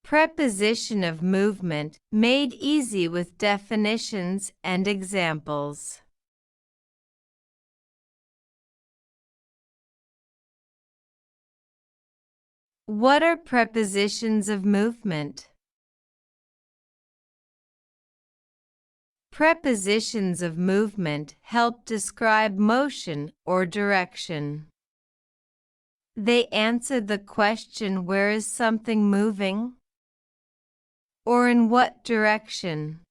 Preposition of movement made easy with definitions and examples. What are prepositions of movement? Prepositions of movement help describe motion or direction. They answer the question, where is something moving? Or in what direction?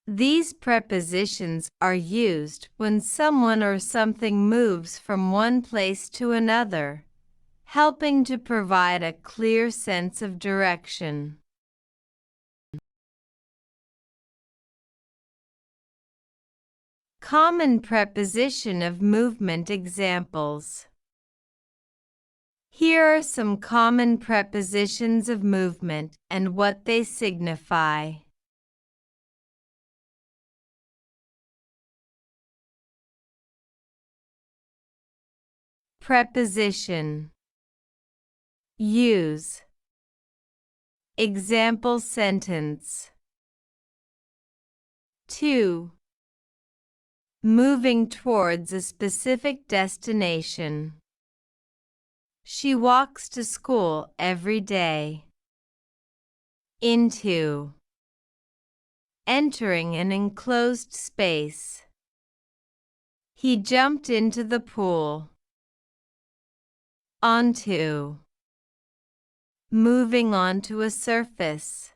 These prepositions are used when someone or something moves from one place to another, helping to provide a clear sense of direction. Common preposition of movement examples. Here are some common prepositions of movement and what they signify. Preposition. Use. Example sentence. 2. Moving towards a specific destination. She walks to school every day. Into. Entering an enclosed space. He jumped into the pool. Onto. Moving onto a surface.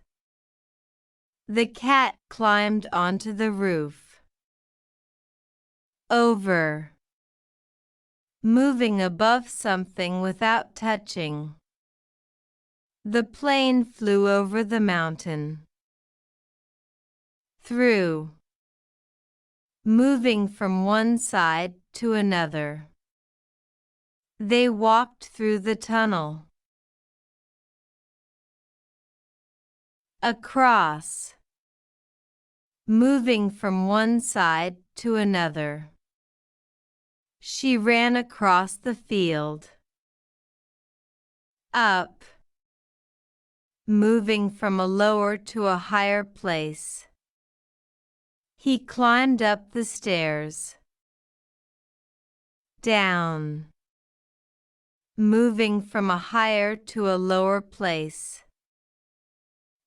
The cat climbed onto the roof. Over. Moving above something without touching. The plane flew over the mountain. Through. Moving from one side to another. They walked through the tunnel. Across. Moving from one side to another. She ran across the field. Up. Moving from a lower to a higher place. He climbed up the stairs. Down. Moving from a higher to a lower place.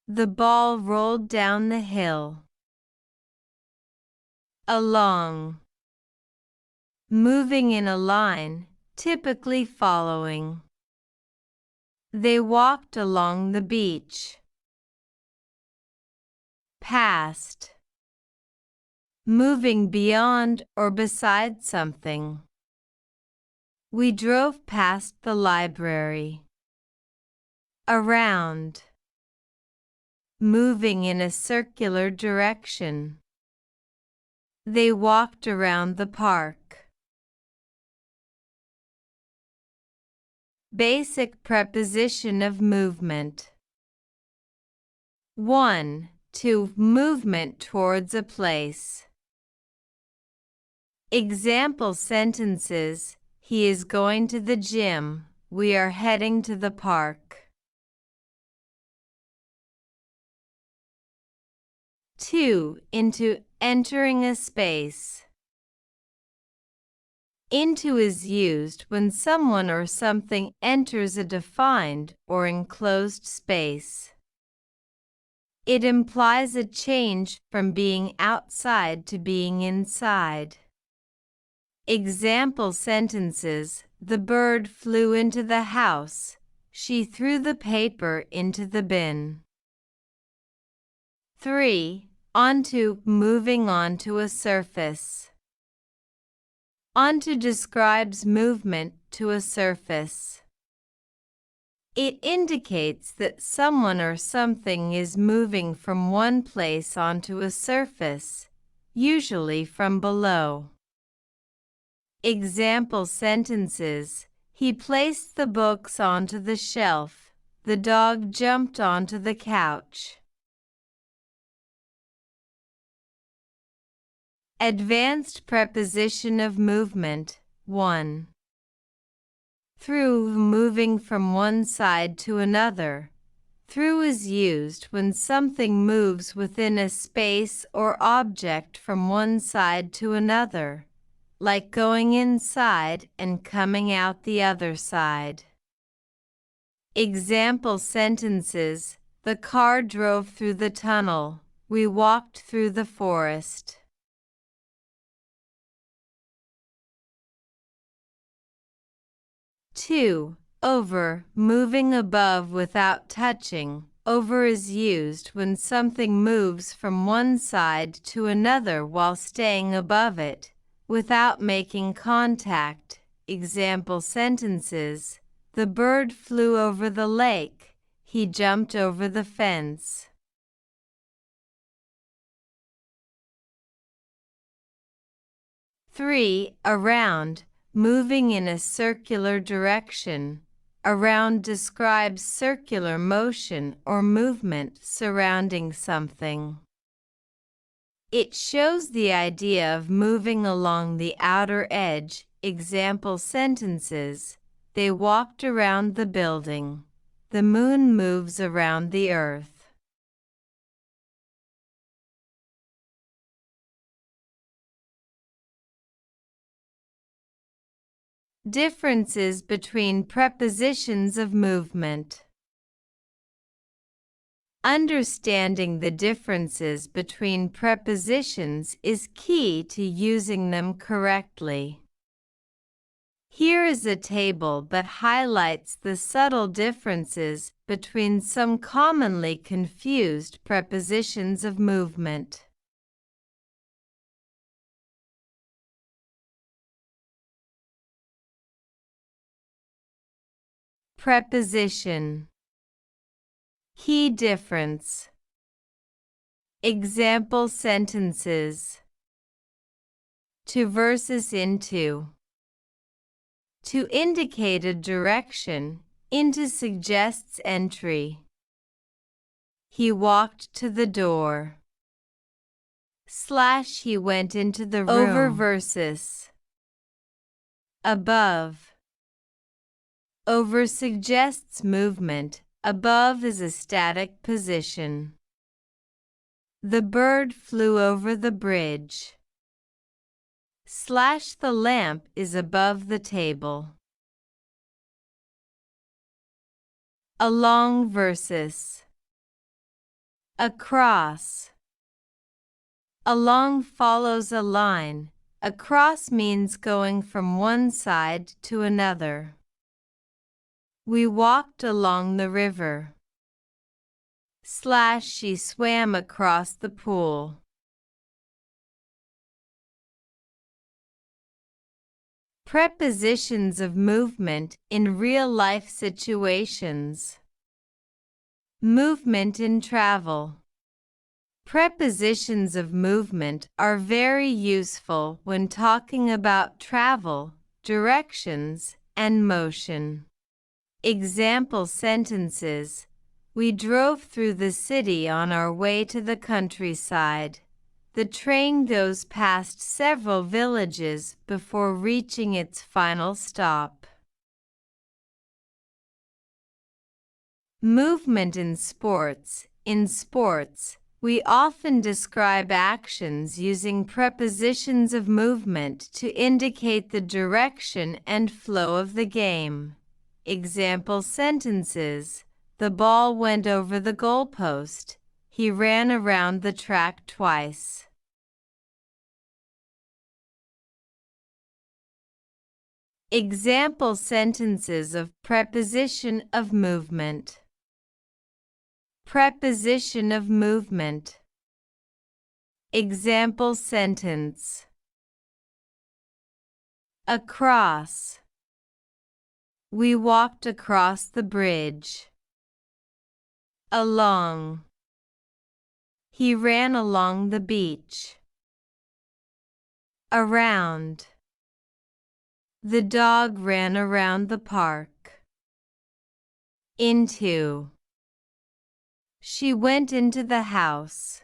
The ball rolled down the hill. Along. Moving in a line, typically following. They walked along the beach. Past. Moving beyond or beside something. We drove past the library. Around. Moving in a circular direction. They walked around the park. Basic preposition of movement. 1. To movement towards a place. Example sentences: he is going to the gym. We are heading to the park. 2. Into entering a space. Into is used when someone or something enters a defined or enclosed space. It implies a change from being outside to being inside. Example sentences: the bird flew into the house. She threw the paper into the bin. 3. Onto, moving onto a surface. Onto describes movement to a surface. It indicates that someone or something is moving from one place onto a surface, usually from below. Example sentences: he placed the books onto the shelf. The dog jumped onto the couch. Advanced preposition of movement. 1. Through, moving from one side to another. Through is used when something moves within a space or object from one side to another, like going inside and coming out the other side. Example sentences: the car drove through the tunnel. We walked through the forest. Two. Over, moving above without touching. Over is used when something moves from one side to another while staying above it, without making contact. Example sentences: the bird flew over the lake. He jumped over the fence. 3. Around, moving in a circular direction. Around describes circular motion or movement surrounding something. It shows the idea of moving along the outer edge. Example sentences: they walked around the building. The moon moves around the earth. Differences between prepositions of movement. Understanding the differences between prepositions is key to using them correctly. Here is a table that highlights the subtle differences between some commonly confused prepositions of movement. Preposition. Key difference. Example sentences: to versus into. To indicate a direction, into suggests entry. He walked to the door. / he went into the room. Over versus above. Over suggests movement. Above is a static position. The bird flew over the bridge. / the lamp is above the table. Along versus across. Along follows a line. Across means going from one side to another. We walked along the river. / she swam across the pool. Prepositions of movement in real-life situations. Movement in travel. Prepositions of movement are very useful when talking about travel, directions, and motion. Example sentences: we drove through the city on our way to the countryside. The train goes past several villages before reaching its final stop. Movement in sports. In sports, we often describe actions using prepositions of movement to indicate the direction and flow of the game. Example sentences: the ball went over the goalpost. He ran around the track twice. Example sentences of preposition of movement. Preposition of movement. Example sentence: across. We walked across the bridge. Along. He ran along the beach. Around. The dog ran around the park. Into. She went into the house.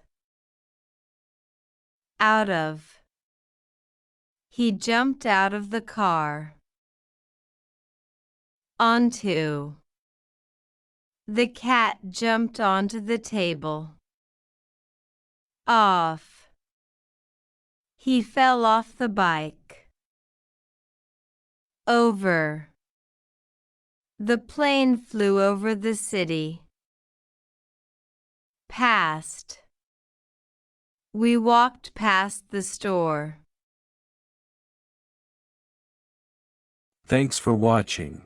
Out of. He jumped out of the car. Onto. The cat jumped onto the table. Off. He fell off the bike. Over. The plane flew over the city. Past. We walked past the store. Thanks for watching.